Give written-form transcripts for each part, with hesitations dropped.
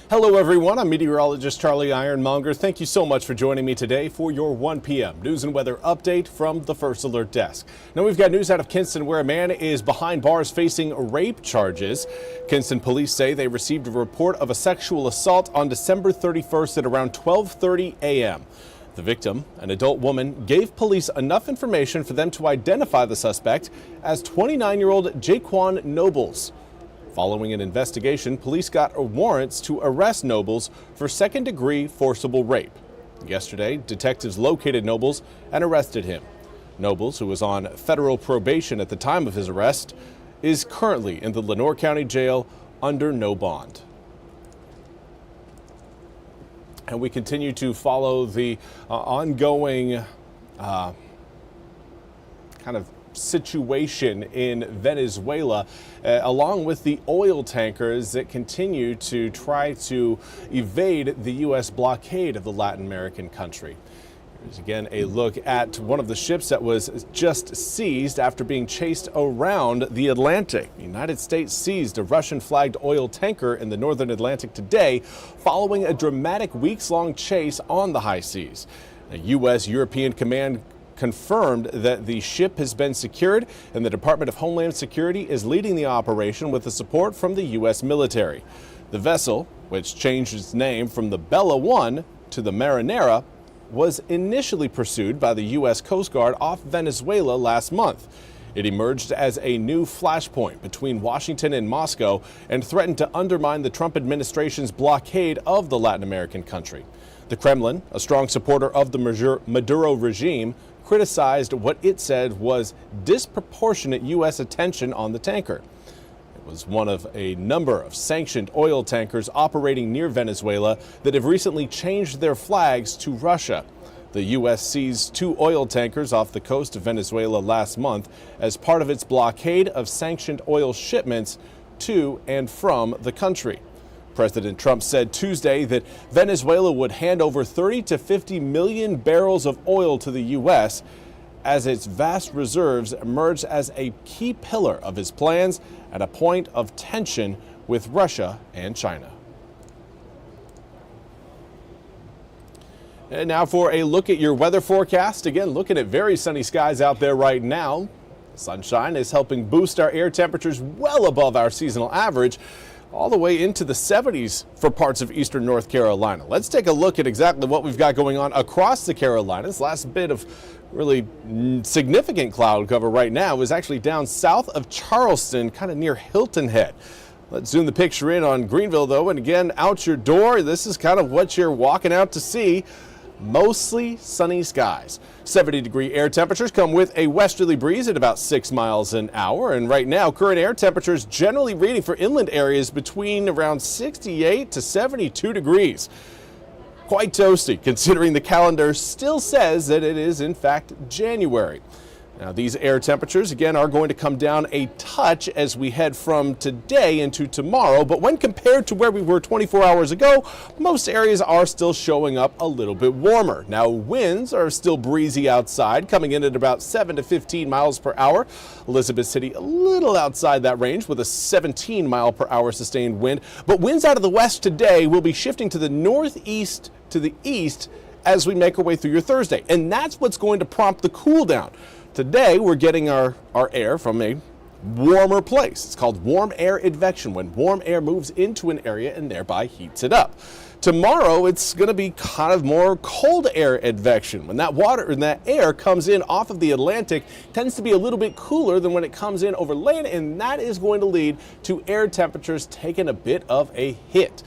Hello everyone, I'm Meteorologist Charlie Ironmonger. Thank you so much for joining me today for your 1 p.m. news and weather update from the First Alert Desk. Now we've got news out of Kinston where a man is behind bars facing rape charges. Kinston police say they received a report of a sexual assault on December 31st at around 12:30 a.m. The victim, an adult woman, gave police enough information for them to identify the suspect as 29-year-old Jaquan Nobles. Following an investigation, police got warrants to arrest Nobles for second-degree forcible rape. Yesterday, detectives located Nobles and arrested him. Nobles, who was on federal probation at the time of his arrest, is currently in the Lenoir County Jail under no bond. And we continue to follow the ongoing kind of situation in Venezuela, along with the oil tankers that continue to try to evade the U.S. blockade of the Latin American country. Here's again a look at one of the ships that was just seized after being chased around the Atlantic. The United States seized a Russian-flagged oil tanker in the northern Atlantic today, following a dramatic weeks-long chase on the high seas. A U.S.-European command confirmed that the ship has been secured and the Department of Homeland Security is leading the operation with the support from the U.S. military. The vessel, which changed its name from the Bella 1 to the Marinera, was initially pursued by the U.S. Coast Guard off Venezuela last month. It emerged as a new flashpoint between Washington and Moscow and threatened to undermine the Trump administration's blockade of the Latin American country. The Kremlin, a strong supporter of the Maduro regime, criticized what it said was disproportionate U.S. attention on the tanker. It was one of a number of sanctioned oil tankers operating near Venezuela that have recently changed their flags to Russia. The U.S. seized 2 oil tankers off the coast of Venezuela last month as part of its blockade of sanctioned oil shipments to and from the country. President Trump said Tuesday that Venezuela would hand over 30 to 50 million barrels of oil to the U.S. as its vast reserves emerged as a key pillar of his plans at a point of tension with Russia and China. And now for a look at your weather forecast. Again, looking at very sunny skies out there right now. Sunshine is helping boost our air temperatures well above our seasonal average, all the way into the 70s for parts of eastern North Carolina. Let's take a look at exactly what we've got going on across the Carolinas. Last bit of really significant cloud cover right now is actually down south of Charleston, kind of near Hilton Head. Let's zoom the picture in on Greenville, though, and again, out your door, this is kind of what you're walking out to see. Mostly sunny skies. 70-degree air temperatures come with a westerly breeze at about 6 miles an hour. And right now, current air temperatures generally reading for inland areas between around 68 to 72 degrees. Quite toasty, considering the calendar still says that it is, in fact, January. Now, these air temperatures, again, are going to come down a touch as we head from today into tomorrow. But when compared to where we were 24 hours ago, most areas are still showing up a little bit warmer. Now, winds are still breezy outside, coming in at about 7 to 15 miles per hour. Elizabeth City a little outside that range with a 17 mile per hour sustained wind. But winds out of the west today will be shifting to the northeast to the east as we make our way through your Thursday. And that's what's going to prompt the cool down. Today, we're getting our air from a warmer place. It's called warm air advection, when warm air moves into an area and thereby heats it up. Tomorrow, it's going to be kind of more cold air advection. When that water and that air comes in off of the Atlantic, tends to be a little bit cooler than when it comes in over land, and that is going to lead to air temperatures taking a bit of a hit.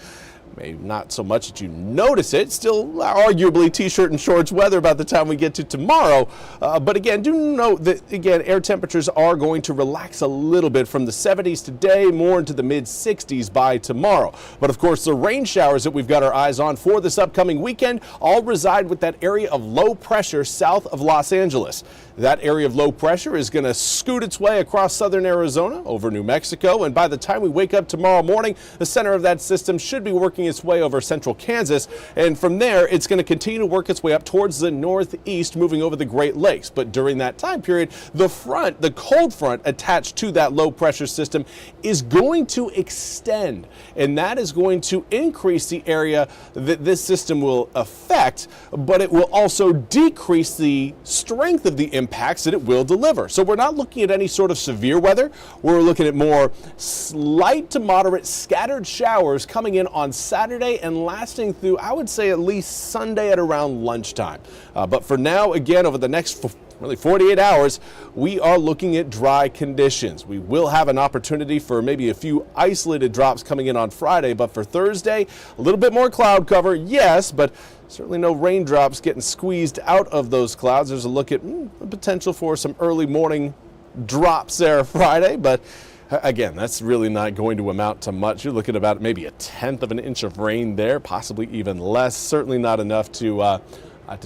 Maybe not so much that you notice it, still arguably t-shirt and shorts weather by the time we get to tomorrow. But again, do note that, again, air temperatures are going to relax a little bit from the 70s today, more into the mid-60s by tomorrow. But of course, the rain showers that we've got our eyes on for this upcoming weekend all reside with that area of low pressure south of Los Angeles. That area of low pressure is going to scoot its way across southern Arizona over New Mexico. And by the time we wake up tomorrow morning, the center of that system should be working its way over central Kansas, and from there it's going to continue to work its way up towards the northeast, moving over the Great Lakes. But during that time period, the cold front attached to that low pressure system is going to extend, and that is going to increase the area that this system will affect, but it will also decrease the strength of the impacts that it will deliver. So we're not looking at any sort of severe weather. We're looking at more light to moderate scattered showers coming in on Saturday and lasting through, I would say, at least Sunday at around lunchtime. But for now, again, over the next really 48 hours, we are looking at dry conditions. We will have an opportunity for maybe a few isolated drops coming in on Friday, but for Thursday, a little bit more cloud cover, yes, but certainly no raindrops getting squeezed out of those clouds. There's a look at the potential for some early morning drops there Friday, but again, that's really not going to amount to much. You're looking at about maybe a 1/10 of an inch of rain there, possibly even less. Certainly not enough to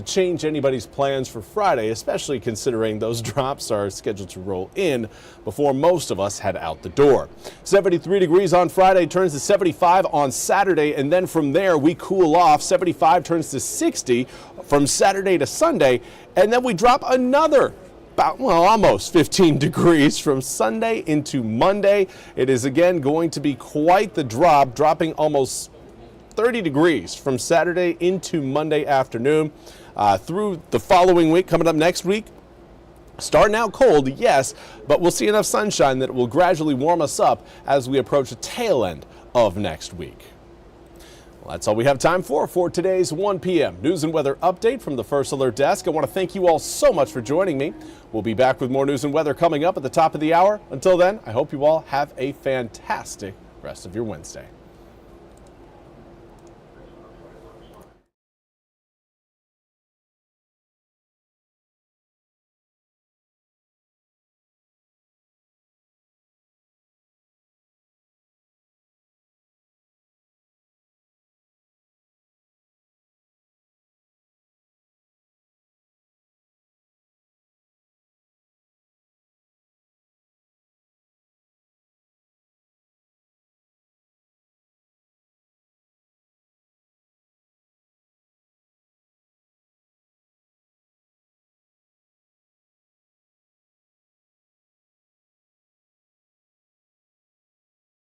change anybody's plans for Friday, especially considering those drops are scheduled to roll in before most of us head out the door. 73 degrees on Friday, turns to 75 on Saturday, and then from there we cool off. 75 turns to 60 from Saturday to Sunday, and then we drop another almost 15 degrees from Sunday into Monday. It is again going to be quite the drop, dropping almost 30 degrees from Saturday into Monday afternoon. Through the following week, coming up next week, starting out cold, yes, but we'll see enough sunshine that it will gradually warm us up as we approach the tail end of next week. Well, that's all we have time for today's 1 p.m. news and weather update from the First Alert Desk. I want to thank you all so much for joining me. We'll be back with more news and weather coming up at the top of the hour. Until then, I hope you all have a fantastic rest of your Wednesday.